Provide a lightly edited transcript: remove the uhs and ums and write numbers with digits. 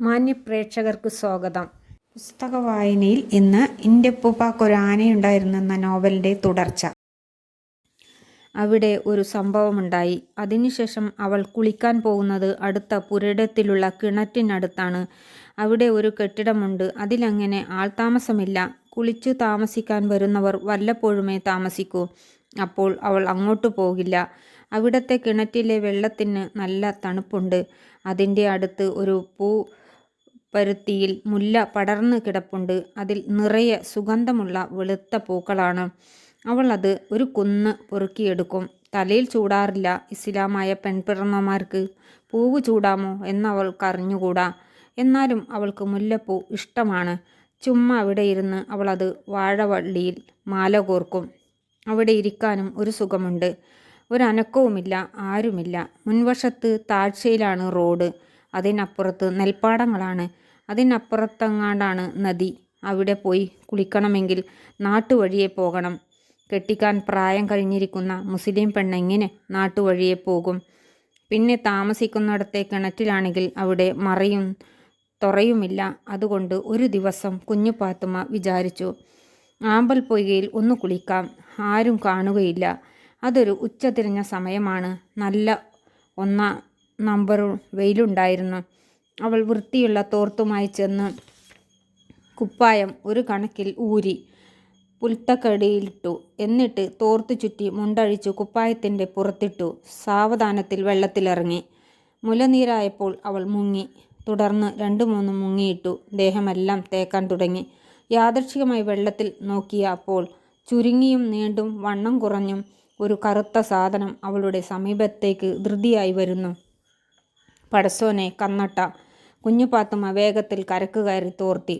മാന്യപ്രേക്ഷകർക്ക് സ്വാഗതം. പുസ്തക വായനയിൽ ഇന്ന് എൻ്റെ ഉപ്പൂപ്പാക്കൊരു ആനയുണ്ടായിരുന്നു എന്ന നോവലിൻ്റെ തുടർച്ച. അവിടെ ഒരു സംഭവമുണ്ടായി. അതിനുശേഷം അവൾ കുളിക്കാൻ പോകുന്നത് അടുത്ത പുരയിടത്തിലുള്ള കിണറ്റിനടുത്താണ്. അവിടെ ഒരു കെട്ടിടമുണ്ട്. അതിലങ്ങനെ ആൾതാമസമില്ല. കുളിച്ചു താമസിക്കാൻ വരുന്നവർ വല്ലപ്പോഴുമേ താമസിക്കൂ. അപ്പോൾ അവൾ അങ്ങോട്ട് പോകില്ല. അവിടത്തെ കിണറ്റിലെ വെള്ളത്തിന് നല്ല തണുപ്പുണ്ട്. അതിൻ്റെ അടുത്ത് ഒരു പരുത്തിയിൽ മുല്ല പടർന്നു കിടപ്പുണ്ട്. അതിൽ നിറയെ സുഗന്ധമുള്ള വെളുത്ത പൂക്കളാണ്. അവൾ അത് ഒരു കുന്ന് പൊറുക്കിയെടുക്കും. തലയിൽ ചൂടാറില്ല. ഇസ്ലാമായ പെൺപിറന്നമാർക്ക് പൂവ് ചൂടാമോ എന്നവൾക്കറിഞ്ഞുകൂടാ. എന്നാലും അവൾക്ക് മുല്ലപ്പൂ ഇഷ്ടമാണ്. ചുമ്മാ അവിടെ ഇരുന്ന് അവളത് വാഴവള്ളിയിൽ മാല കോർക്കും. അവിടെ ഇരിക്കാനും ഒരു സുഖമുണ്ട്. ഒരനക്കവുമില്ല, ആരുമില്ല. മുൻവശത്ത് താഴ്ചയിലാണ് റോഡ്. അതിനപ്പുറത്ത് നെൽപ്പാടങ്ങളാണ്. അതിനപ്പുറത്തെങ്ങാണ്ടാണ് നദി. അവിടെ പോയി കുളിക്കണമെങ്കിൽ നാട്ടുവഴിയെ പോകണം. കെട്ടിക്കാൻ പ്രായം കഴിഞ്ഞിരിക്കുന്ന മുസ്ലിം പെണ്ണെങ്ങനെ നാട്ടുവഴിയെ പോകും? പിന്നെ താമസിക്കുന്നിടത്തെ കിണറ്റിലാണെങ്കിൽ അവിടെ മറയും തൊറയുമില്ല. അതുകൊണ്ട് ഒരു ദിവസം കുഞ്ഞു പാത്തുമ്മ വിചാരിച്ചു, ആമ്പൽ പൊയ്കയിൽ ഒന്ന് കുളിക്കാം, ആരും കാണുകയില്ല. അതൊരു ഉച്ചതിരിഞ്ഞ സമയമാണ്. നല്ല 1 നമ്പർ വെയിലുണ്ടായിരുന്നു. അവൾ വൃത്തിയുള്ള തോർത്തുമായി ചെന്ന് കുപ്പായം ഒരു കണക്കിൽ ഊരി പുൽത്തക്കടിയിലിട്ടു. എന്നിട്ട് തോർത്ത് ചുറ്റി മുണ്ടഴിച്ചു കുപ്പായത്തിൻ്റെ പുറത്തിട്ടു. സാവധാനത്തിൽ വെള്ളത്തിലിറങ്ങി. മുലനീരായപ്പോൾ അവൾ മുങ്ങി. തുടർന്ന് 2-3 മുങ്ങിയിട്ടു. ദേഹമെല്ലാം തേക്കാൻ തുടങ്ങി. യാദൃച്ഛികമായി വെള്ളത്തിൽ നോക്കിയപ്പോൾ ചുരുങ്ങിയും നീണ്ടും വണ്ണം കുറഞ്ഞും ഒരു കറുത്ത സാധനം അവളുടെ സമീപത്തേക്ക് ധൃതിയായി വരുന്നു. പടച്ചോനെ, കന്നട്ട! കുഞ്ഞു പാത്തുമ്മ വേഗത്തിൽ കരക്ക് കയറി തോർത്തി